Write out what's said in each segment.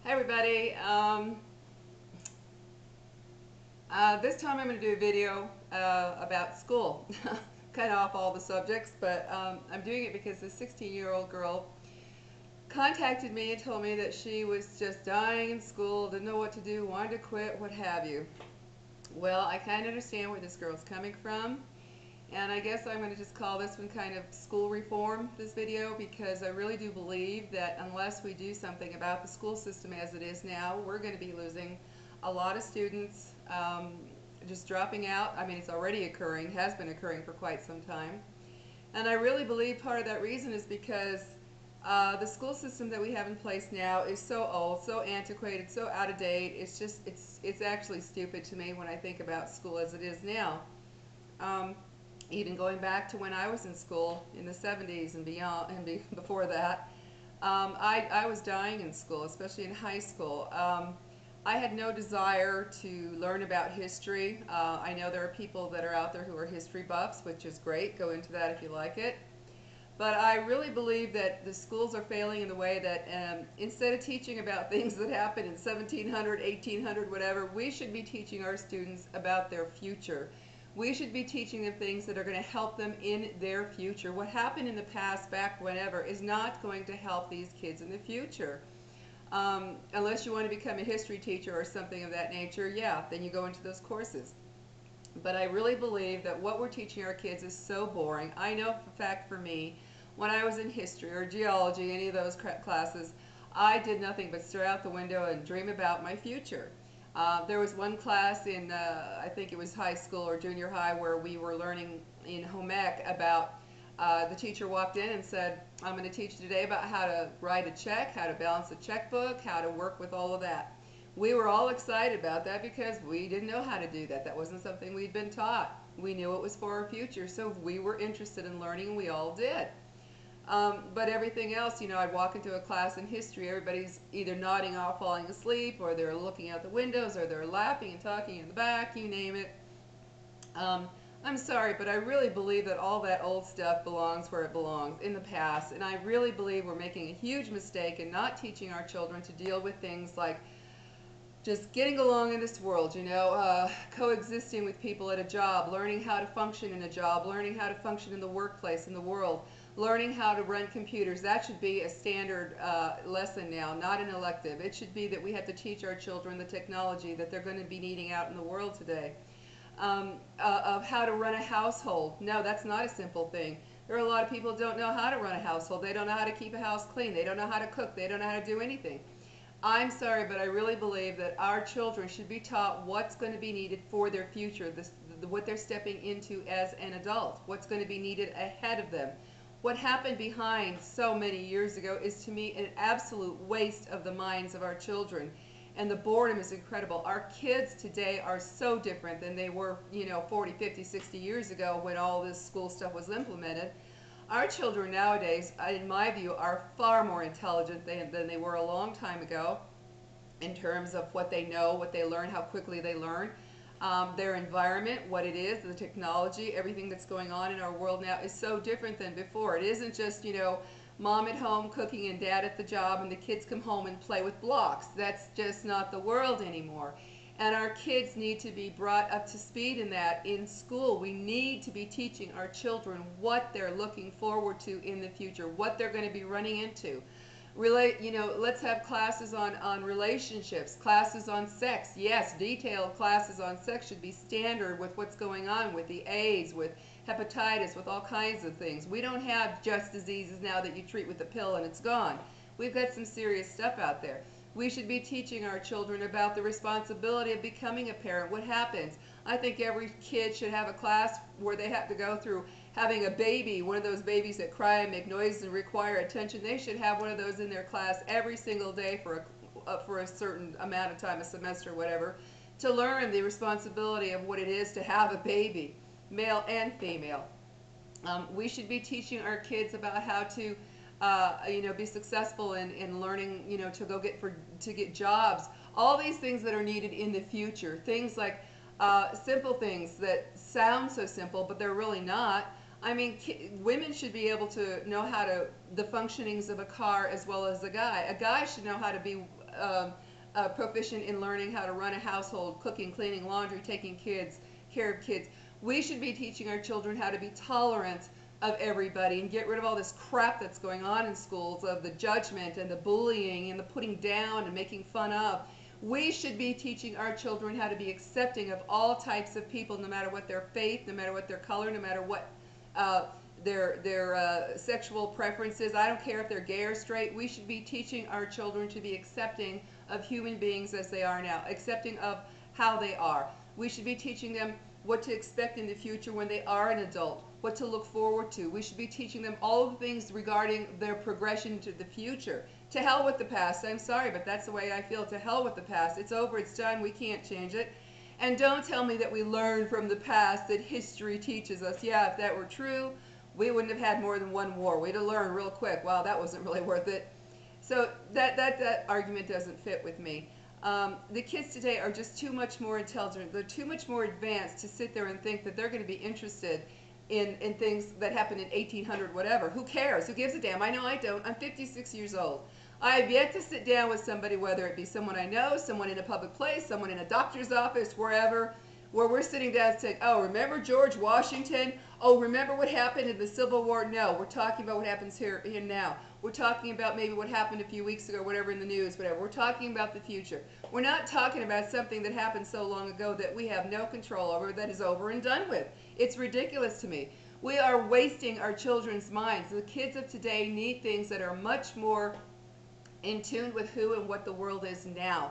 Hi everybody. This time I'm going to do a video about school. Kind of off all the subjects, but I'm doing it because this 16-year-old girl contacted me and told me that she was just dying in school, didn't know what to do, wanted to quit, what have you. Well, I kind of understand where this girl's coming from. And I guess I'm going to just call this one kind of school reform, this video, because I really do believe that unless we do something about the school system as it is now, we're going to be losing a lot of students, just dropping out. I mean, it's already occurring, has been occurring for quite some time. And I really believe part of that reason is because the school system that we have in place now is so old, so antiquated, so out of date. It's actually stupid to me when I think about school as it is now. Um, Even going back to when I was in school in the 70s and beyond, and before that, I was dying in school, especially in high school. I had no desire to learn about history. I know there are people that are out there who are history buffs, which is great. Go into that if you like it. But I really believe that the schools are failing in the way that instead of teaching about things that happened in 1700, 1800, whatever, we should be teaching our students about their future. We should be teaching them things that are going to help them in their future. What happened in the past, back whenever, is not going to help these kids in the future. Unless you want to become a history teacher or something of that nature, yeah, then you go into those courses. But I really believe that what we're teaching our kids is so boring. I know for a fact for me, when I was in history or geology, any of those classes, I did nothing but stare out the window and dream about my future. There was one class in, I think it was high school or junior high, where we were learning in home ec about, the teacher walked in and said, I'm going to teach you today about how to write a check, how to balance a checkbook, how to work with all of that. We were all excited about that because we didn't know how to do that. That wasn't something we'd been taught. We knew it was for our future, so we were interested in learning, and we all did. But everything else, I'd walk into a class in history, everybody's either nodding off, falling asleep, or they're looking out the windows, or they're laughing and talking in the back, you name it. Um, I'm sorry, but I really believe that all that old stuff belongs where it belongs, in the past. And I really believe we're making a huge mistake in not teaching our children to deal with things like just getting along in this world, coexisting with people at a job, learning how to function in a job, learning how to function in the workplace, in the world, learning how to run computers. That should be a standard lesson now, not an elective. It should be that we have to teach our children the technology that they're going to be needing out in the world today. Of how to run a household. No, that's not a simple thing. There are a lot of people who don't know how to run a household. They don't know how to keep a house clean. They don't know how to cook. They don't know how to do anything. I'm sorry, but I really believe that our children should be taught what's going to be needed for their future, what they're stepping into as an adult, what's going to be needed ahead of them. What happened behind so many years ago is, to me, an absolute waste of the minds of our children. And the boredom is incredible. Our kids today are so different than they were, 40, 50, 60 years ago when all this school stuff was implemented. Our children nowadays, in my view, are far more intelligent than they were a long time ago in terms of what they know, what they learn, how quickly they learn. Their environment, what it is, the technology, everything that's going on in our world now is so different than before. It isn't just, mom at home cooking and dad at the job and the kids come home and play with blocks. That's just not the world anymore. And our kids need to be brought up to speed in that in school. We need to be teaching our children what they're looking forward to in the future, what they're going to be running into. Let's have classes on relationships, classes on sex. Yes, detailed classes on sex should be standard with what's going on with the AIDS, with hepatitis, with all kinds of things. We don't have just diseases now that you treat with a pill and it's gone. We've got some serious stuff out there. We should be teaching our children about the responsibility of becoming a parent. What happens? I think every kid should have a class where they have to go through having a baby, one of those babies that cry and make noises and require attention. They should have one of those in their class every single day for a certain amount of time, a semester, whatever, to learn the responsibility of what it is to have a baby, male and female. We should be teaching our kids about how to be successful in learning, to get jobs. All these things that are needed in the future. Things like simple things that sound so simple, but they're really not. I mean, women should be able to know how to the functionings of a car as well as a guy. A guy should know how to be um, proficient in learning how to run a household, cooking, cleaning, laundry, taking care of kids. We should be teaching our children how to be tolerant of everybody and get rid of all this crap that's going on in schools of the judgment and the bullying and the putting down and making fun of. We should be teaching our children how to be accepting of all types of people, no matter what their faith, no matter what their color, no matter what uh, their sexual preferences. I don't care if they're gay or straight. We should be teaching our children to be accepting of human beings as they are now, accepting of how they are. We should be teaching them what to expect in the future when they are an adult, what to look forward to. We should be teaching them all of the things regarding their progression to the future. To hell with the past. I'm sorry, but that's the way I feel. To hell with the past. It's over. It's done. We can't change it. And don't tell me that we learn from the past, that history teaches us. Yeah, if that were true, we wouldn't have had more than one war. We'd have learned real quick. Wow, that wasn't really worth it. So that argument doesn't fit with me. The kids today are just too much more intelligent. They're too much more advanced to sit there and think that they're going to be interested in things that happened in 1800 whatever. Who cares? Who gives a damn? I know I don't. I'm 56 years old. I have yet to sit down with somebody, whether it be someone I know, someone in a public place, someone in a doctor's office, wherever, where we're sitting down and saying, oh, remember George Washington? Oh, remember what happened in the Civil War? No, we're talking about what happens here and now. We're talking about maybe what happened a few weeks ago, whatever in the news, whatever. We're talking about the future. We're not talking about something that happened so long ago that we have no control over, that is over and done with. It's ridiculous to me. We are wasting our children's minds. The kids of today need things that are much more in tune with who and what the world is now.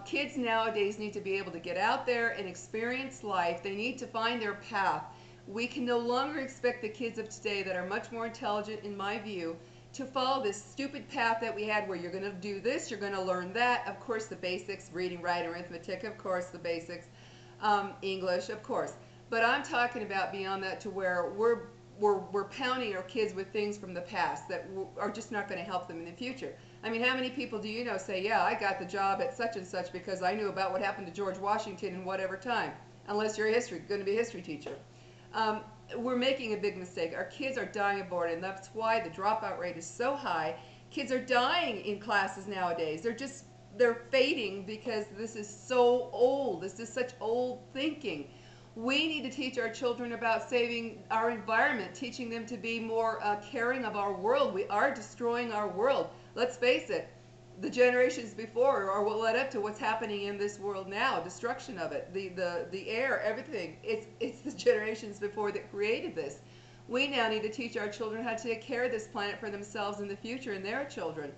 Kids nowadays need to be able to get out there and experience life. They need to find their path. We can no longer expect the kids of today that are much more intelligent, in my view, to follow this stupid path that we had where you're going to do this, you're going to learn that. Of course, the basics, reading, writing, arithmetic, of course, the basics, English, of course. But I'm talking about beyond that to where we're pounding our kids with things from the past that are just not going to help them in the future. I mean, how many people do you know say, yeah, I got the job at such and such because I knew about what happened to George Washington in whatever time, unless you're going to be a history teacher. We're making a big mistake. Our kids are dying of boredom, and that's why the dropout rate is so high. Kids are dying in classes nowadays. They're fading because this is so old. This is such old thinking. We need to teach our children about saving our environment, teaching them to be more caring of our world. We are destroying our world. Let's face it, the generations before are what led up to what's happening in this world now, destruction of it, the air, everything. It's the generations before that created this. We now need to teach our children how to take care of this planet for themselves in the future and their children.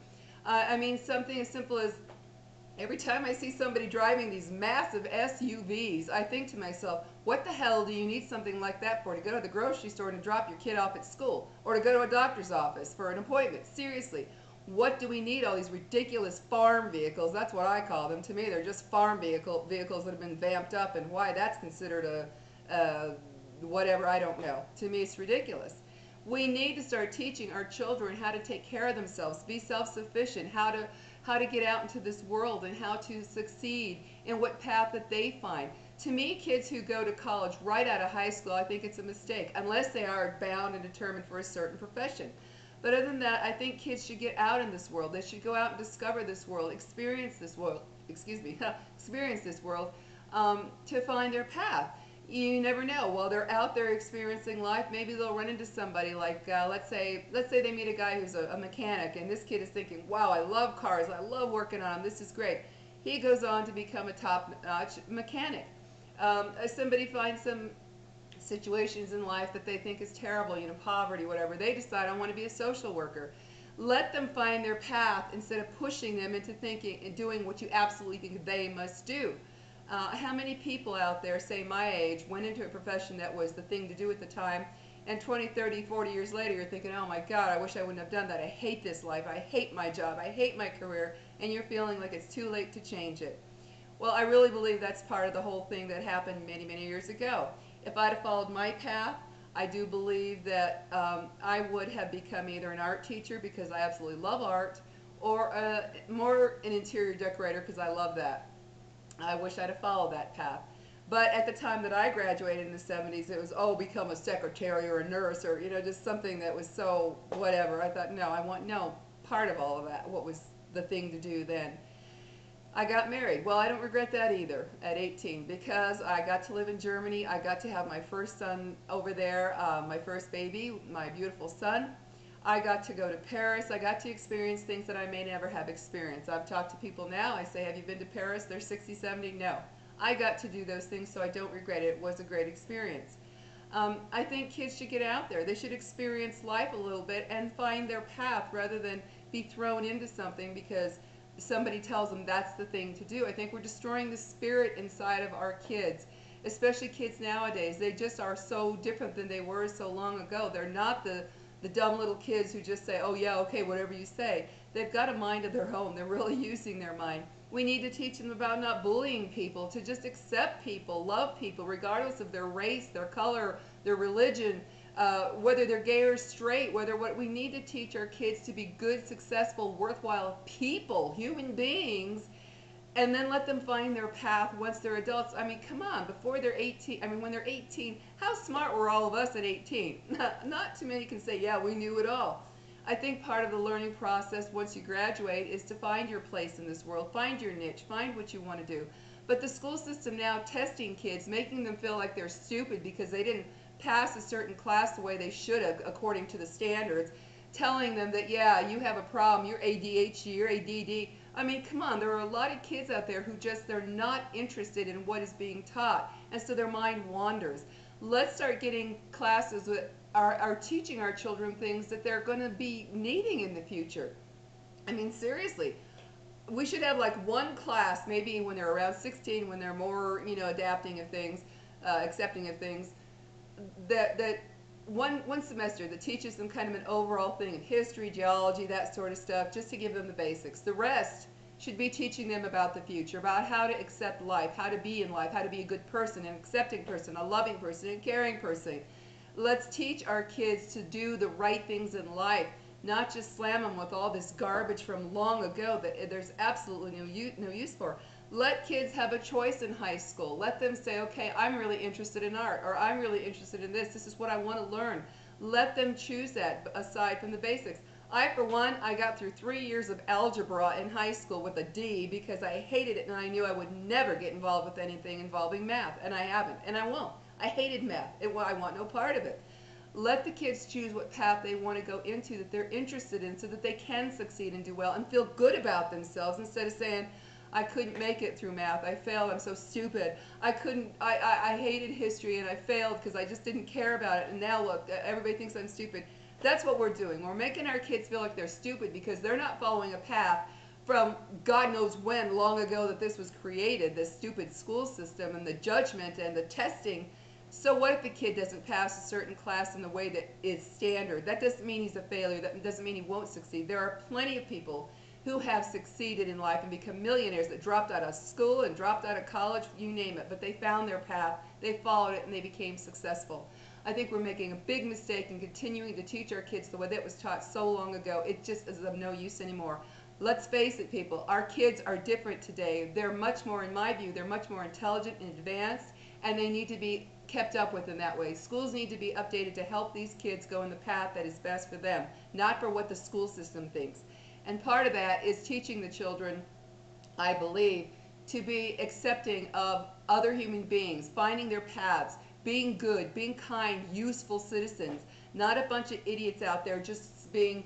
I mean, something as simple as every time I see somebody driving these massive SUVs, I think to myself, what the hell do you need something like that for? To go to the grocery store and drop your kid off at school, or to go to a doctor's office for an appointment? Seriously, what do we need all these ridiculous farm vehicles? That's what I call them. To me, they're just farm vehicles that have been vamped up, and why that's considered whatever, I don't know. To me, it's ridiculous. We need to start teaching our children how to take care of themselves, be self-sufficient, how to get out into this world and how to succeed in what path that they find. To me, kids who go to college right out of high school, I think it's a mistake, unless they are bound and determined for a certain profession. But other than that, I think kids should get out in this world. They should go out and discover this world, experience this world, experience this world to find their path. You never know. While they're out there experiencing life, maybe they'll run into somebody like, let's say they meet a guy who's a mechanic, and this kid is thinking, wow, I love cars, I love working on them, this is great. He goes on to become a top-notch mechanic. Somebody finds some situations in life that they think is terrible, poverty, whatever. They decide, I want to be a social worker. Let them find their path instead of pushing them into thinking and doing what you absolutely think they must do. How many people out there, say my age, went into a profession that was the thing to do at the time, and 20, 30, 40 years later you're thinking, oh my God, I wish I wouldn't have done that. I hate this life. I hate my job. I hate my career. And you're feeling like it's too late to change it. Well, I really believe that's part of the whole thing that happened many, many years ago. If I'd have followed my path, I do believe that I would have become either an art teacher because I absolutely love art, or more an interior decorator because I love that. I wish I'd have followed that path. But at the time that I graduated in the 70s, it was, oh, become a secretary or a nurse or, just something that was so whatever. I thought, no, I want no part of all of that. What was the thing to do then? I got married. Well, I don't regret that either at 18 because I got to live in Germany. I got to have my first son over there, my first baby, my beautiful son. I got to go to Paris. I got to experience things that I may never have experienced. I've talked to people now. I say, have you been to Paris? They're 60, 70. No. I got to do those things, so I don't regret it. It was a great experience. I think kids should get out there. They should experience life a little bit and find their path rather than be thrown into something because somebody tells them that's the thing to do. I think we're destroying the spirit inside of our kids, especially kids nowadays. They just are so different than they were so long ago. They're not the dumb little kids who just say, oh yeah, okay, whatever you say. They've got a mind of their own. They're really using their mind. We need to teach them about not bullying people, to just accept people, love people, regardless of their race, their color, their religion, whether they're gay or straight, what we need to teach our kids to be good, successful, worthwhile people, human beings, and then let them find their path once they're adults. I mean, come on, before they're 18, I mean, when they're 18, how smart were all of us at 18? Not too many can say, yeah, we knew it all. I think part of the learning process once you graduate is to find your place in this world, find your niche, find what you want to do. But the school system now testing kids, making them feel like they're stupid because they didn't pass a certain class the way they should have according to the standards, telling them that, yeah, you have a problem, you're ADHD, you're ADD. I mean, come on, there are a lot of kids out there who just, they're not interested in what is being taught, and so their mind wanders. Let's start getting classes with are teaching our children things that they're going to be needing in the future. I mean, seriously, we should have like one class, maybe when they're around 16, when they're more, adapting of things, accepting of things, that one semester that teaches them kind of an overall thing of history, geology, that sort of stuff, just to give them the basics. The rest should be teaching them about the future, about how to accept life, how to be in life, how to be a good person, an accepting person, a loving person, a caring person. Let's teach our kids to do the right things in life, not just slam them with all this garbage from long ago that there's absolutely no use for. Let kids have a choice in high school. Let them say, okay, I'm really interested in art, or I'm really interested in this. This is what I want to learn. Let them choose that aside from the basics. For one, I got through 3 years of algebra in high school with a D because I hated it and I knew I would never get involved with anything involving math, and I haven't, and I won't. I hated math. I want no part of it. Let the kids choose what path they want to go into that they're interested in so that they can succeed and do well and feel good about themselves instead of saying, I couldn't make it through math. I failed. I'm so stupid. I hated history and I failed because I just didn't care about it. And now look, everybody thinks I'm stupid. That's what we're doing. We're making our kids feel like they're stupid because they're not following a path from God knows when, long ago, that this was created, this stupid school system and the judgment and the testing. So what if the kid doesn't pass a certain class in the way that is standard? That doesn't mean he's a failure. That doesn't mean he won't succeed. There are plenty of people who have succeeded in life and become millionaires that dropped out of school and dropped out of college, you name it, but they found their path, they followed it, and they became successful. I think we're making a big mistake in continuing to teach our kids the way that was taught so long ago. It just is of no use anymore. Let's face it, people, our kids are different today. They're much more, in my view, they're much more intelligent and advanced, and they need to be kept up with in that way. Schools need to be updated to help these kids go in the path that is best for them, not for what the school system thinks. And part of that is teaching the children, I believe, to be accepting of other human beings, finding their paths, being good, being kind, useful citizens, not a bunch of idiots out there just being,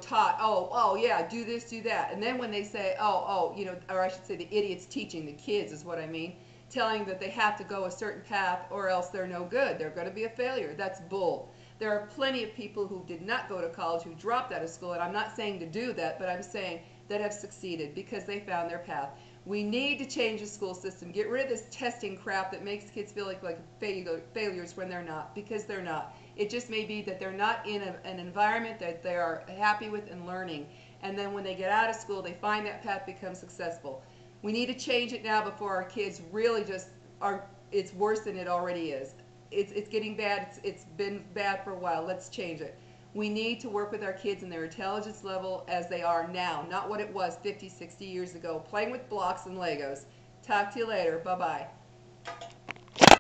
taught, oh yeah, do this, do that. And then when they say, or I should say the idiots teaching the kids is what I mean, telling that they have to go a certain path or else they're no good. They're going to be a failure. That's bull. There are plenty of people who did not go to college, who dropped out of school, and I'm not saying to do that, but I'm saying that have succeeded because they found their path. We need to change the school system. Get rid of this testing crap that makes kids feel like failures when they're not, because they're not. It just may be that they're not in an environment that they are happy with and learning. And then when they get out of school, they find that path, become successful. We need to change it now before our kids really just are, it's worse than it already is. It's getting bad. It's been bad for a while. Let's change it. We need to work with our kids in their intelligence level as they are now, not what it was 50, 60 years ago, playing with blocks and Legos. Talk to you later. Bye-bye.